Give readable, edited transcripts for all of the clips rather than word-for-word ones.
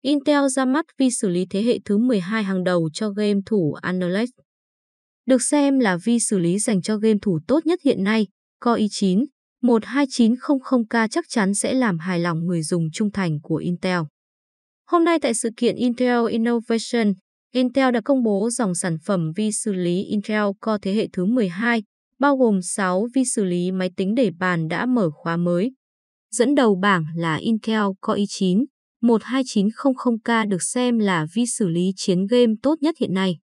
Intel ra mắt vi xử lý thế hệ thứ 12 hàng đầu cho game thủ Analyst. Được xem là vi xử lý dành cho game thủ tốt nhất hiện nay, Core i9 12900K chắc chắn sẽ làm hài lòng người dùng trung thành của Intel. Hôm nay tại sự kiện Intel Innovation, Intel đã công bố dòng sản phẩm vi xử lý Intel Core thế hệ thứ 12, bao gồm 6 vi xử lý máy tính để bàn đã mở khóa mới. Dẫn đầu bảng là Intel Core i9 12900K được xem là vi xử lý chiến game tốt nhất hiện nay.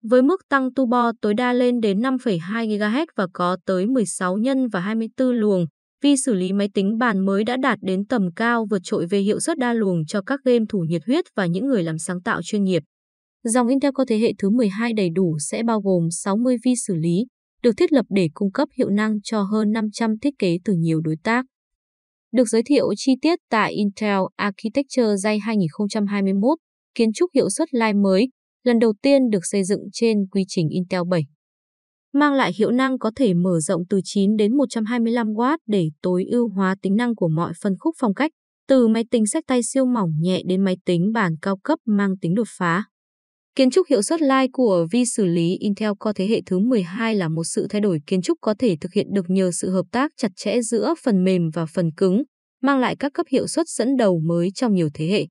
Với mức tăng turbo tối đa lên đến 5,2 GHz và có tới 16 nhân và 24 luồng, vi xử lý máy tính bàn mới đã đạt đến tầm cao vượt trội về hiệu suất đa luồng cho các game thủ nhiệt huyết và những người làm sáng tạo chuyên nghiệp. Dòng Intel Core thế hệ thứ 12 đầy đủ sẽ bao gồm 60 vi xử lý, được thiết lập để cung cấp hiệu năng cho hơn 500 thiết kế từ nhiều đối tác. Được giới thiệu chi tiết tại Intel Architecture Day 2021, kiến trúc hiệu suất Live mới, lần đầu tiên được xây dựng trên quy trình Intel 7. Mang lại hiệu năng có thể mở rộng từ 9 đến 125W để tối ưu hóa tính năng của mọi phân khúc phong cách, từ máy tính xách tay siêu mỏng nhẹ đến máy tính bàn cao cấp mang tính đột phá. Kiến trúc hiệu suất Live của vi xử lý Intel Core thế hệ thứ 12 là một sự thay đổi kiến trúc có thể thực hiện được nhờ sự hợp tác chặt chẽ giữa phần mềm và phần cứng, mang lại các cấp hiệu suất dẫn đầu mới trong nhiều thế hệ.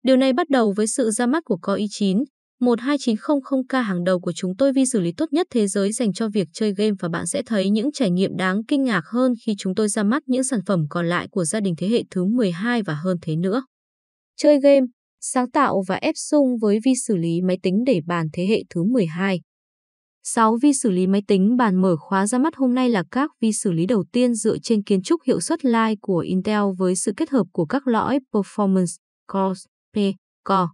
Điều này bắt đầu với sự ra mắt của Core i9 12900K hàng đầu của chúng tôi, vi xử lý tốt nhất thế giới dành cho việc chơi game, và bạn sẽ thấy những trải nghiệm đáng kinh ngạc hơn khi chúng tôi ra mắt những sản phẩm còn lại của gia đình thế hệ thứ 12 và hơn thế nữa. Chơi game, sáng tạo và ép sung với vi xử lý máy tính để bàn thế hệ thứ 12. 6 vi xử lý máy tính bàn mở khóa ra mắt hôm nay là các vi xử lý đầu tiên dựa trên kiến trúc hiệu suất Live của Intel với sự kết hợp của các lõi Performance Core, P-Core.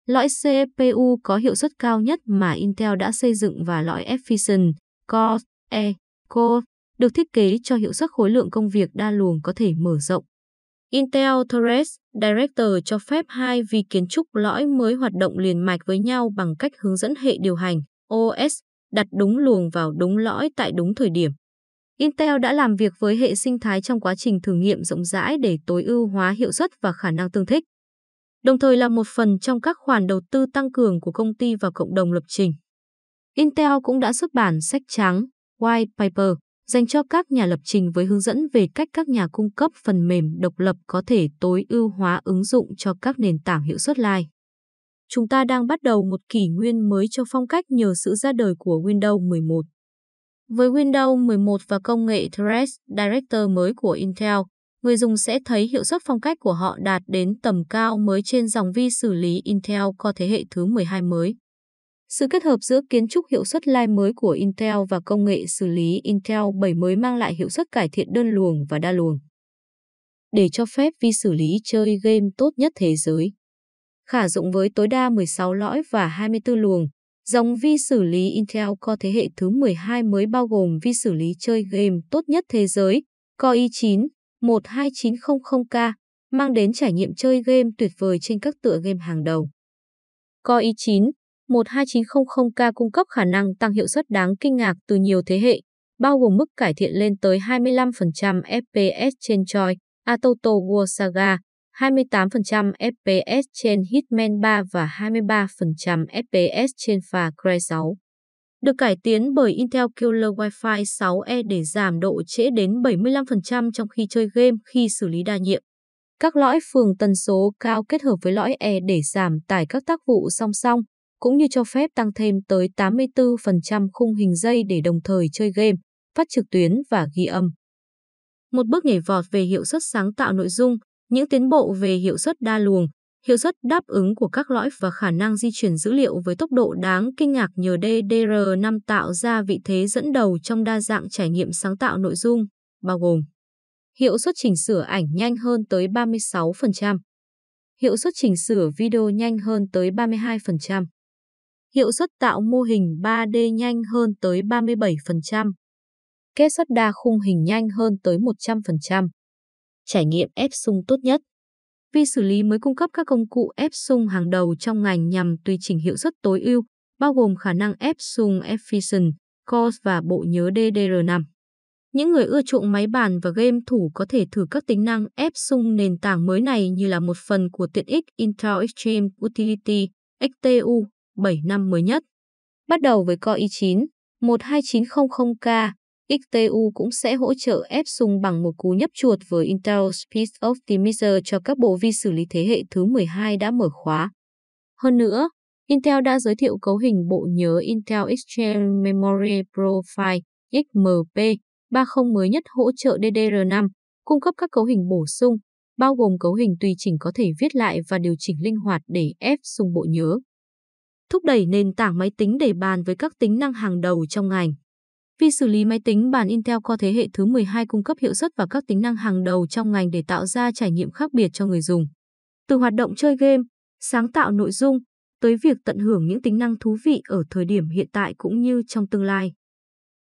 Lõi CPU có hiệu suất cao nhất mà Intel đã xây dựng và lõi Efficient Core, E-Core, được thiết kế cho hiệu suất khối lượng công việc đa luồng có thể mở rộng. Intel Thread Director cho phép hai vi kiến trúc lõi mới hoạt động liền mạch với nhau bằng cách hướng dẫn hệ điều hành OS đặt đúng luồng vào đúng lõi tại đúng thời điểm. Intel đã làm việc với hệ sinh thái trong quá trình thử nghiệm rộng rãi để tối ưu hóa hiệu suất và khả năng tương thích, đồng thời là một phần trong các khoản đầu tư tăng cường của công ty và cộng đồng lập trình. Intel cũng đã xuất bản sách trắng, White Paper, dành cho các nhà lập trình với hướng dẫn về cách các nhà cung cấp phần mềm độc lập có thể tối ưu hóa ứng dụng cho các nền tảng hiệu suất Live. Chúng ta đang bắt đầu một kỷ nguyên mới cho phong cách nhờ sự ra đời của Windows 11. Với Windows 11 và công nghệ Thread Director mới của Intel, người dùng sẽ thấy hiệu suất phong cách của họ đạt đến tầm cao mới trên dòng vi xử lý Intel Core thế hệ thứ 12 mới. Sự kết hợp giữa kiến trúc hiệu suất Live mới của Intel và công nghệ xử lý Intel 7 mới mang lại hiệu suất cải thiện đơn luồng và đa luồng, để cho phép vi xử lý chơi game tốt nhất thế giới. Khả dụng với tối đa 16 lõi và 24 luồng, dòng vi xử lý Intel Core thế hệ thứ 12 mới bao gồm vi xử lý chơi game tốt nhất thế giới, Core i9 12900K, mang đến trải nghiệm chơi game tuyệt vời trên các tựa game hàng đầu. Core i9 12900K cung cấp khả năng tăng hiệu suất đáng kinh ngạc từ nhiều thế hệ, bao gồm mức cải thiện lên tới 25% FPS trên Choi, A Total War Saga, 28% FPS trên Hitman 3 và 23% FPS trên Far Cry 6. Được cải tiến bởi Intel Killer Wi-Fi 6E để giảm độ trễ đến 75% trong khi chơi game khi xử lý đa nhiệm. Các lõi phường tần số cao kết hợp với lõi E để giảm tải các tác vụ song song, cũng như cho phép tăng thêm tới 84% khung hình dây để đồng thời chơi game, phát trực tuyến và ghi âm. Một bước nhảy vọt về hiệu suất sáng tạo nội dung, những tiến bộ về hiệu suất đa luồng, hiệu suất đáp ứng của các lõi và khả năng di chuyển dữ liệu với tốc độ đáng kinh ngạc nhờ DDR5 tạo ra vị thế dẫn đầu trong đa dạng trải nghiệm sáng tạo nội dung, bao gồm hiệu suất chỉnh sửa ảnh nhanh hơn tới 36%, hiệu suất chỉnh sửa video nhanh hơn tới 32%, hiệu suất tạo mô hình 3D nhanh hơn tới 37%, kết xuất đa khung hình nhanh hơn tới 100%. Trải nghiệm ép sung tốt nhất. Vi xử lý mới cung cấp các công cụ ép sung hàng đầu trong ngành nhằm tùy chỉnh hiệu suất tối ưu, bao gồm khả năng ép sung Efficient Core và bộ nhớ DDR5. Những người ưa chuộng máy bàn và game thủ có thể thử các tính năng ép xung nền tảng mới này như là một phần của tiện ích Intel Extreme Utility XTU 7 năm mới nhất. Bắt đầu với Core i9 12900K, XTU cũng sẽ hỗ trợ ép xung bằng một cú nhấp chuột với Intel Speed Optimizer cho các bộ vi xử lý thế hệ thứ 12 đã mở khóa. Hơn nữa, Intel đã giới thiệu cấu hình bộ nhớ Intel Extreme Memory Profile XMP 30 mới nhất hỗ trợ DDR5, cung cấp các cấu hình bổ sung, bao gồm cấu hình tùy chỉnh có thể viết lại và điều chỉnh linh hoạt để ép xung bộ nhớ. Thúc đẩy nền tảng máy tính để bàn với các tính năng hàng đầu trong ngành. Vi xử lý máy tính bàn Intel Core thế hệ thứ 12 cung cấp hiệu suất và các tính năng hàng đầu trong ngành để tạo ra trải nghiệm khác biệt cho người dùng. Từ hoạt động chơi game, sáng tạo nội dung, tới việc tận hưởng những tính năng thú vị ở thời điểm hiện tại cũng như trong tương lai.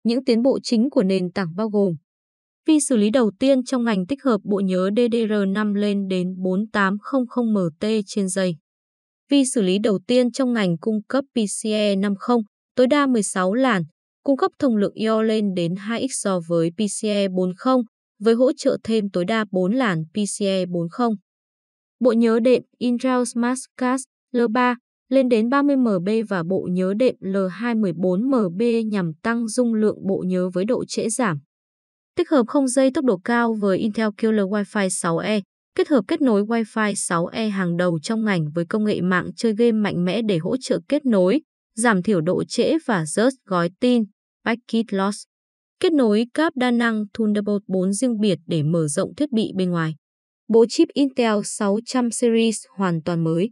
Những tiến bộ chính của nền tảng bao gồm: vi xử lý đầu tiên trong ngành tích hợp bộ nhớ DDR5 lên đến 4800MT trên giây. Vi xử lý đầu tiên trong ngành cung cấp PCIe 50, tối đa 16 làn, cung cấp thông lượng I/O lên đến 2x so với PCIe 40, với hỗ trợ thêm tối đa 4 làn PCIe 40. Bộ nhớ đệm Intel Smart Card L3 lên đến 30MB và bộ nhớ đệm L2 14MB nhằm tăng dung lượng bộ nhớ với độ trễ giảm. Tích hợp không dây tốc độ cao với Intel Killer Wi-Fi 6E, kết hợp kết nối Wi-Fi 6E hàng đầu trong ngành với công nghệ mạng chơi game mạnh mẽ để hỗ trợ kết nối, giảm thiểu độ trễ và rớt gói tin, packet loss. Kết nối cáp đa năng Thunderbolt 4 riêng biệt để mở rộng thiết bị bên ngoài. Bộ chip Intel 600 series hoàn toàn mới.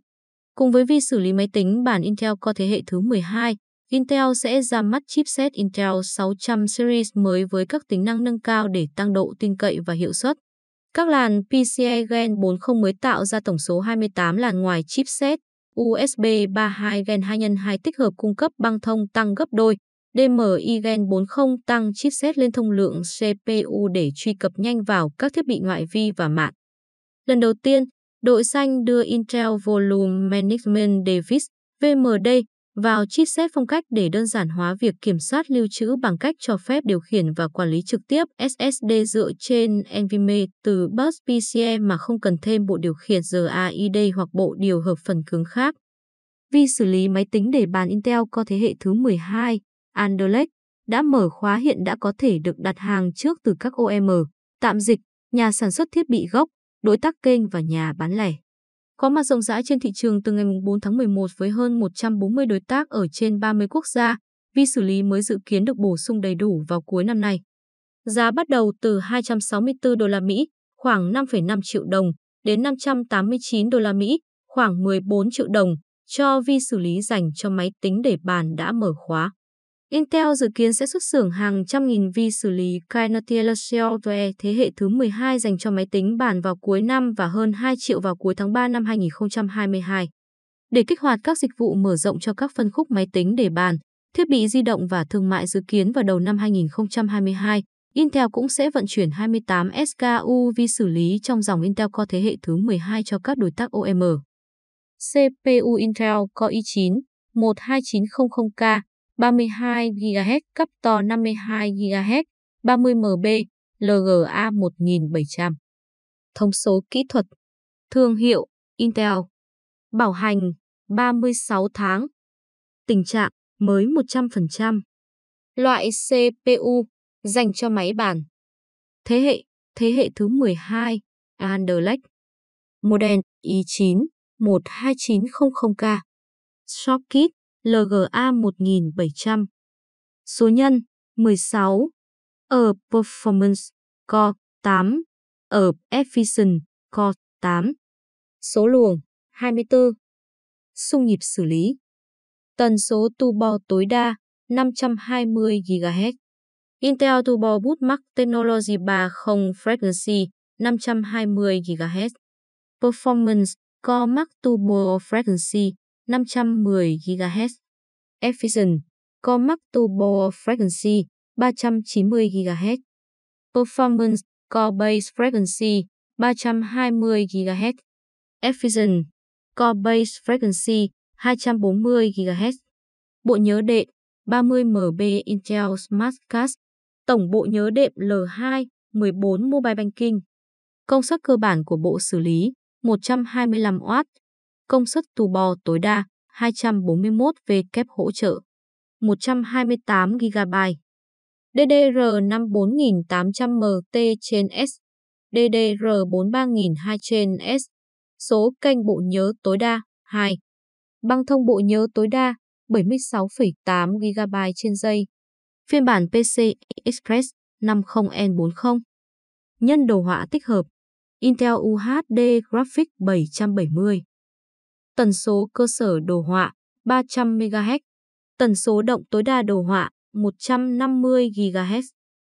Cùng với vi xử lý máy tính bàn Intel Core thế hệ thứ 12, Intel sẽ ra mắt chipset Intel 600 series mới với các tính năng nâng cao để tăng độ tin cậy và hiệu suất. Các làn PCIe Gen 40 mới tạo ra tổng số 28 làn ngoài chipset, USB 32 Gen 2x2 tích hợp cung cấp băng thông tăng gấp đôi, DMI Gen 40 tăng chipset lên thông lượng CPU để truy cập nhanh vào các thiết bị ngoại vi và mạng. Lần đầu tiên, đội xanh đưa Intel Volume Management Device (VMD) vào chipset phong cách để đơn giản hóa việc kiểm soát lưu trữ bằng cách cho phép điều khiển và quản lý trực tiếp SSD dựa trên NVMe từ bus PCIe mà không cần thêm bộ điều khiển RAID hoặc bộ điều hợp phần cứng khác. Vi xử lý máy tính để bàn Intel Core thế hệ thứ 12, Alder Lake, đã mở khóa hiện đã có thể được đặt hàng trước từ các OEM, tạm dịch, nhà sản xuất thiết bị gốc, đối tác kênh và nhà bán lẻ. Có mặt rộng rãi trên thị trường từ ngày 4 tháng 11 với hơn 140 đối tác ở trên 30 quốc gia, vi xử lý mới dự kiến được bổ sung đầy đủ vào cuối năm nay. Giá bắt đầu từ 264 đô la Mỹ, khoảng 5,5 triệu đồng, đến 589 đô la Mỹ, khoảng 14 triệu đồng, cho vi xử lý dành cho máy tính để bàn đã mở khóa. Intel dự kiến sẽ xuất xưởng hàng trăm nghìn vi xử lý Kinetic Software thế hệ thứ 12 dành cho máy tính bàn vào cuối năm và hơn 2 triệu vào cuối tháng 3 năm 2022. Để kích hoạt các dịch vụ mở rộng cho các phân khúc máy tính để bàn, thiết bị di động và thương mại dự kiến vào đầu năm 2022, Intel cũng sẽ vận chuyển 28 SKU vi xử lý trong dòng Intel Core thế hệ thứ 12 cho các đối tác OEM. CPU Intel Core i9 12900K 32 GHz cấp to 52 GHz 30MB LGA 1700. Thông số kỹ thuật. Thương hiệu Intel. Bảo hành 36 tháng. Tình trạng mới 100%. Loại CPU dành cho máy bàn. Thế hệ thứ 12 Alder Lake. Model i9 12900K. Socket LGA 1700. Số nhân 16. Ở Performance Core 8. Ở Efficient Core 8. Số luồng 24. Xung nhịp xử lý. Tần số turbo tối đa 520 GHz. Intel Turbo Bootmax Technology 30 Frequency 520 GHz. Performance Core Max Turbo Frequency 510 GHz. Efficient Core Max Turbo Frequency 390 GHz. Performance Core Base Frequency 320 GHz. Efficient Core Base Frequency 240 GHz. Bộ nhớ đệm 30MB Intel Smart Card Tổng bộ nhớ đệm L2, 14 Mobile Banking. Công suất cơ bản của bộ xử lý 125W. Công suất tù bò tối đa 241W kép hỗ trợ 128GB. DDR5 4800MT/S, DDR4 3002/S. Số kênh bộ nhớ tối đa 2. Băng thông bộ nhớ tối đa 76,8GB trên giây. Phiên bản PC Express 50N40. Nhân đồ họa tích hợp Intel UHD Graphics 770. Tần số cơ sở đồ họa 300 MHz. Tần số động tối đa đồ họa 150 GHz.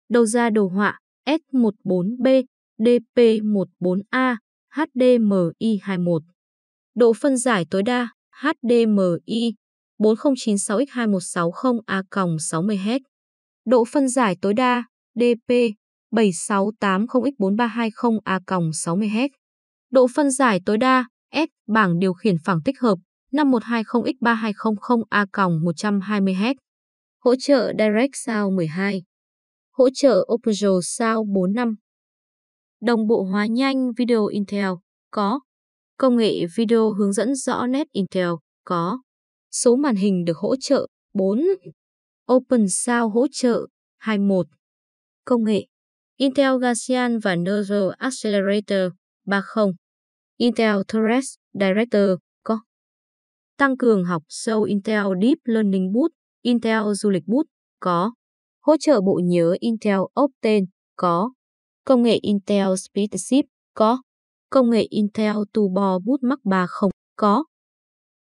Đầu ra đồ họa S14B, DP14A, HDMI 21. Độ phân giải tối đa HDMI 4096x2160A/60Hz. Độ phân giải tối đa DP 7680x4320A/60Hz. Độ phân giải tối đa S bảng điều khiển phẳng tích hợp 5120x3200A/120Hz. Hỗ trợ DirectSound 12. Hỗ trợ Optical Sound 45. Đồng bộ hóa nhanh video Intel có. Công nghệ video hướng dẫn rõ nét Intel có. Số màn hình được hỗ trợ 4. Open Sound hỗ trợ 21. Công nghệ Intel Gaussian và Neural Accelerator 30. Intel Thread Director có. Tăng cường học sâu Intel Deep Learning Boot, Intel Du lịch Boot có. Hỗ trợ bộ nhớ Intel Optane có. Công nghệ Intel Speedship có. Công nghệ Intel Turbo Boot Mark 30 có.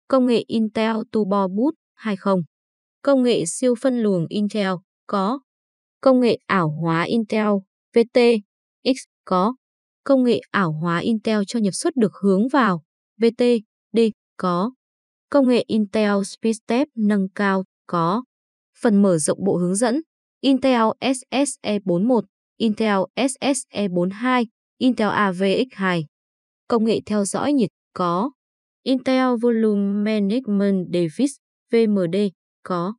Công nghệ Intel Turbo Boot 20. Công nghệ siêu phân luồng Intel có. Công nghệ ảo hóa Intel VT-X có. Công nghệ ảo hóa Intel cho nhập xuất được hướng vào VT-D có. Công nghệ Intel SpeedStep nâng cao có. Phần mở rộng bộ hướng dẫn Intel SSE 41, Intel SSE 42, Intel AVX2. Công nghệ theo dõi nhiệt có. Intel Volume Management Device VMD có.